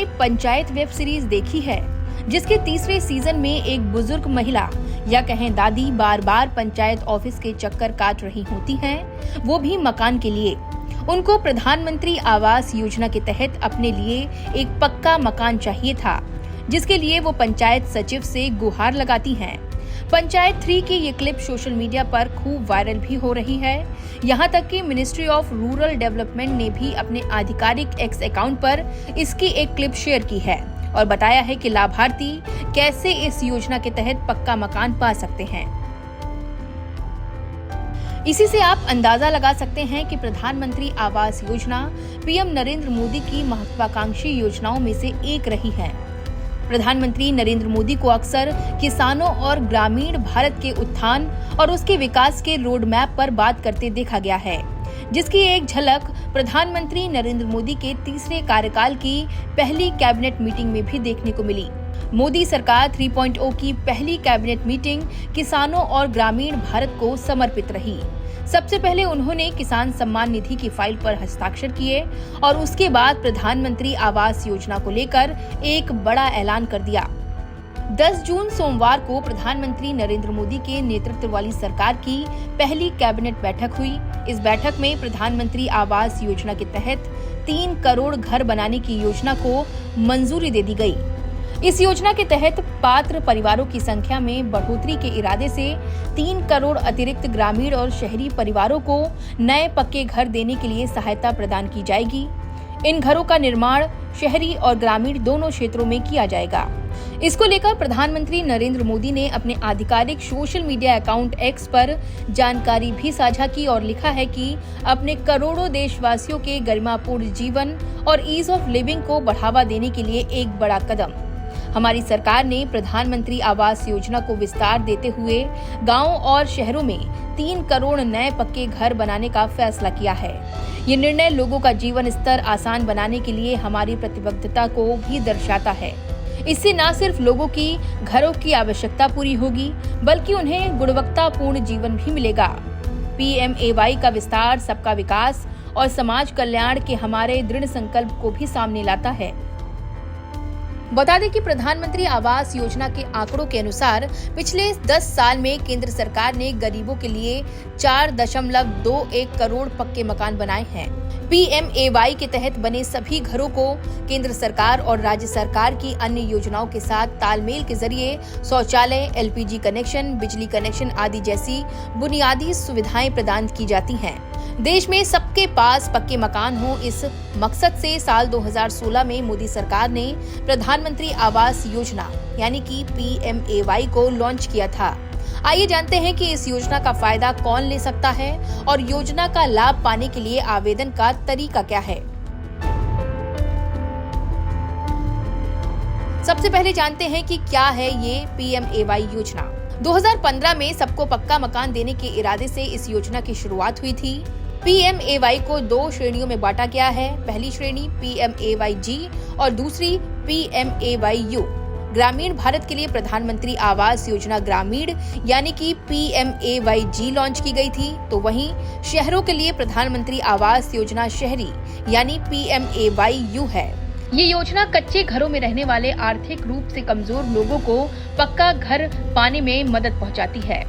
आपने panchayat web series देखी है, जिसके तीसरे सीजन में एक बुजुर्ग महिला या कहें दादी बार बार पंचायत ऑफिस के चक्कर काट रही होती हैं, वो भी मकान के लिए। उनको प्रधानमंत्री आवास योजना के तहत अपने लिए एक पक्का मकान चाहिए था, जिसके लिए वो पंचायत सचिव से गुहार लगाती हैं। पंचायत 3 की ये क्लिप सोशल मीडिया पर खूब वायरल भी हो रही है। यहाँ तक कि मिनिस्ट्री ऑफ रूरल डेवलपमेंट ने भी अपने आधिकारिक एक्स अकाउंट पर इसकी एक क्लिप शेयर की है और बताया है कि लाभार्थी कैसे इस योजना के तहत पक्का मकान पा सकते हैं। इसी से आप अंदाजा लगा सकते हैं कि प्रधानमंत्री आवास योजना पीएम नरेंद्र मोदी की महत्वाकांक्षी योजनाओं में से एक रही है। प्रधानमंत्री नरेंद्र मोदी को अक्सर किसानों और ग्रामीण भारत के उत्थान और उसके विकास के रोड मैप पर बात करते देखा गया है, जिसकी एक झलक प्रधानमंत्री नरेंद्र मोदी के तीसरे कार्यकाल की पहली कैबिनेट मीटिंग में भी देखने को मिली। मोदी सरकार 3.0 की पहली कैबिनेट मीटिंग किसानों और ग्रामीण भारत को समर्पित रही। सबसे पहले उन्होंने किसान सम्मान निधि की फाइल पर हस्ताक्षर किए और उसके बाद प्रधानमंत्री आवास योजना को लेकर एक बड़ा ऐलान कर दिया। 10 जून सोमवार को प्रधानमंत्री नरेंद्र मोदी के नेतृत्व वाली सरकार की पहली कैबिनेट बैठक हुई। इस बैठक में प्रधानमंत्री आवास योजना के तहत 3 करोड़ घर बनाने की योजना को मंजूरी दे दी गई। इस योजना के तहत पात्र परिवारों की संख्या में बढ़ोतरी के इरादे से 3 करोड़ अतिरिक्त ग्रामीण और शहरी परिवारों को नए पक्के घर देने के लिए सहायता प्रदान की जाएगी। इन घरों का निर्माण शहरी और ग्रामीण दोनों क्षेत्रों में किया जाएगा। इसको लेकर प्रधानमंत्री नरेंद्र मोदी ने अपने आधिकारिक सोशल मीडिया अकाउंट एक्स पर जानकारी भी साझा की और लिखा है कि अपने करोड़ों देशवासियों के गरिमापूर्ण जीवन और ईज ऑफ लिविंग को बढ़ावा देने के लिए एक बड़ा कदम। हमारी सरकार ने प्रधानमंत्री आवास योजना को विस्तार देते हुए गांवों और शहरों में 3 करोड़ नए पक्के घर बनाने का फैसला किया है। ये निर्णय लोगों का जीवन स्तर आसान बनाने के लिए हमारी प्रतिबद्धता को भी दर्शाता है। इससे न सिर्फ लोगों की घरों की आवश्यकता पूरी होगी, बल्कि उन्हें गुणवत्तापूर्ण जीवन भी मिलेगा। PMAY का विस्तार सबका विकास और समाज कल्याण के हमारे दृढ़ संकल्प को भी सामने लाता है। बता दें कि प्रधानमंत्री आवास योजना के आंकड़ों के अनुसार पिछले 10 साल में केंद्र सरकार ने गरीबों के लिए 4.21 करोड़ पक्के मकान बनाए हैं। PMAY के तहत बने सभी घरों को केंद्र सरकार और राज्य सरकार की अन्य योजनाओं के साथ तालमेल के जरिए शौचालय, LPG कनेक्शन, बिजली कनेक्शन आदि जैसी बुनियादी सुविधाएं प्रदान की जाती हैं। देश में सबके पास पक्के मकान हो, इस मकसद से साल 2016 में मोदी सरकार ने प्रधानमंत्री आवास योजना यानी कि PMAY को लॉन्च किया था। आइए जानते हैं कि इस योजना का फायदा कौन ले सकता है और योजना का लाभ पाने के लिए आवेदन का तरीका क्या है। सबसे पहले जानते हैं कि क्या है ये PMAY योजना। 2015 में सबको पक्का मकान देने के इरादे से इस योजना की शुरुआत हुई थी। PMAY को 2 श्रेणियों में बांटा गया है। पहली श्रेणी PMAY-G और दूसरी PMAY-U। ग्रामीण भारत के लिए प्रधानमंत्री आवास योजना ग्रामीण यानी कि PMAY-G लॉन्च की गई थी, तो वहीं शहरों के लिए प्रधानमंत्री आवास योजना शहरी यानी PMAY-U है। ये योजना कच्चे घरों में रहने वाले आर्थिक रूप से कमजोर लोगों को पक्का घर पाने में मदद पहुंचाती है।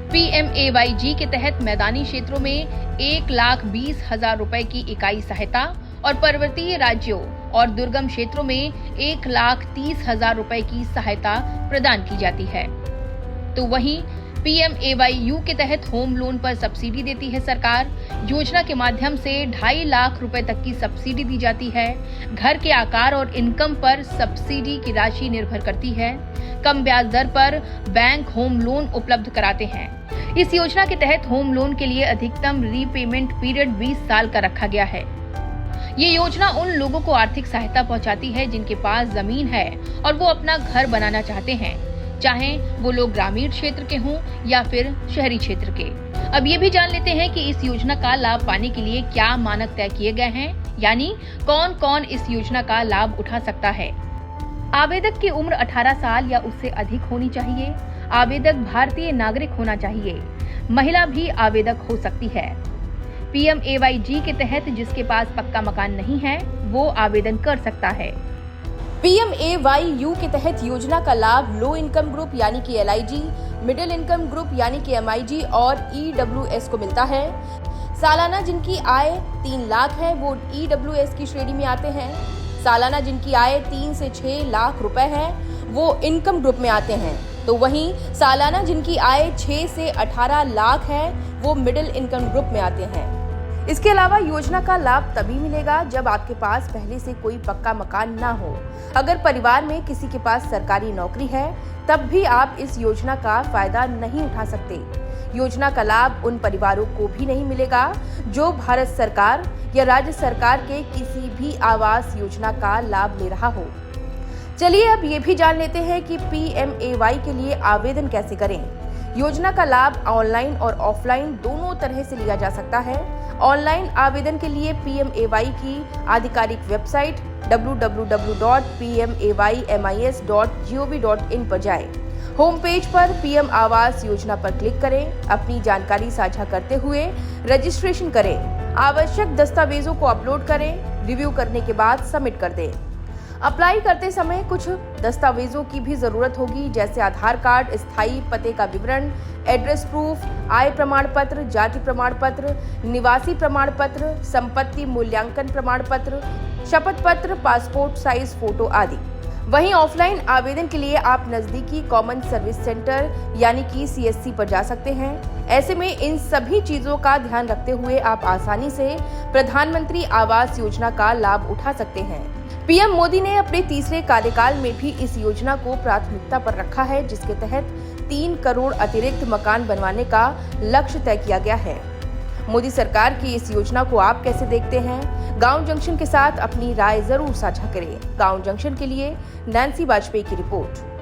PMAY-G के तहत मैदानी क्षेत्रों में 1,20,000 रुपए की इकाई सहायता और पर्वतीय राज्यों और दुर्गम क्षेत्रों में 1,30,000 रुपए की सहायता प्रदान की जाती है। तो वहीं PMAY-U के तहत होम लोन पर सब्सिडी देती है सरकार। योजना के माध्यम से 2.5 लाख रुपए तक की सब्सिडी दी जाती है। घर के आकार और इनकम पर सब्सिडी की राशि निर्भर करती है। कम ब्याज दर पर बैंक होम लोन उपलब्ध कराते हैं। इस योजना के तहत होम लोन के लिए अधिकतम रीपेमेंट पीरियड 20 साल का रखा गया है। ये योजना उन लोगों को आर्थिक सहायता पहुंचाती है जिनके पास जमीन है और वो अपना घर बनाना चाहते हैं, चाहे वो लोग ग्रामीण क्षेत्र के हों या फिर शहरी क्षेत्र के। अब ये भी जान लेते हैं कि इस योजना का लाभ पाने के लिए क्या मानक तय किए गए हैं, यानी कौन कौन इस योजना का लाभ उठा सकता है। आवेदक की उम्र 18 साल या उससे अधिक होनी चाहिए। आवेदक भारतीय नागरिक होना चाहिए। महिला भी आवेदक हो सकती है। PMAYG के तहत जिसके पास पक्का मकान नहीं है वो आवेदन कर सकता है। PMAYU के तहत योजना का लाभ लो इनकम ग्रुप यानी कि LIG, मिडिल इनकम ग्रुप यानी कि MIG और EWS को मिलता है। सालाना जिनकी आय 3 लाख है वो EWS की श्रेणी में आते हैं। सालाना जिनकी आय 3 से 6 लाख रुपए है वो इनकम ग्रुप में आते हैं। तो वहीं सालाना जिनकी आय 6 से 18 लाख है वो मिडिल इनकम ग्रुप में आते हैं। इसके अलावा योजना का लाभ तभी मिलेगा जब आपके पास पहले से कोई पक्का मकान ना हो। अगर परिवार में किसी के पास सरकारी नौकरी है तब भी आप इस योजना का फायदा नहीं उठा सकते। योजना का लाभ उन परिवारों को भी नहीं मिलेगा जो भारत सरकार या राज्य सरकार के किसी भी आवास योजना का लाभ ले रहा हो। चलिए अब ये भी जान लेते हैं कि PMAY के लिए आवेदन कैसे करें। योजना का लाभ ऑनलाइन और ऑफलाइन दोनों तरह से लिया जा सकता है। ऑनलाइन आवेदन के लिए PMAY की आधिकारिक वेबसाइट www.pmaymis.gov.in पर जाएं। होम पेज पर PM आवास योजना पर क्लिक करें। अपनी जानकारी साझा करते हुए रजिस्ट्रेशन करें। आवश्यक दस्तावेजों को अपलोड करें। रिव्यू करने के बाद सबमिट कर दें। अप्लाई करते समय कुछ दस्तावेजों की भी जरूरत होगी, जैसे आधार कार्ड, स्थायी पते का विवरण, एड्रेस प्रूफ, आय प्रमाण पत्र, जाति प्रमाण पत्र, निवासी प्रमाण पत्र, संपत्ति मूल्यांकन प्रमाण पत्र, शपथ पत्र, पासपोर्ट साइज फोटो आदि। वहीं ऑफलाइन आवेदन के लिए आप नजदीकी कॉमन सर्विस सेंटर यानी कि CSC पर जा सकते हैं। ऐसे में इन सभी चीजों का ध्यान रखते हुए आप आसानी से प्रधानमंत्री आवास योजना का लाभ उठा सकते हैं। PM मोदी ने अपने तीसरे कार्यकाल में भी इस योजना को प्राथमिकता पर रखा है, जिसके तहत 3 करोड़ अतिरिक्त मकान बनवाने का लक्ष्य तय किया गया है। मोदी सरकार की इस योजना को आप कैसे देखते हैं? गांव जंक्शन के साथ अपनी राय जरूर साझा करें। गांव जंक्शन के लिए नैन्सी वाजपेयी की रिपोर्ट।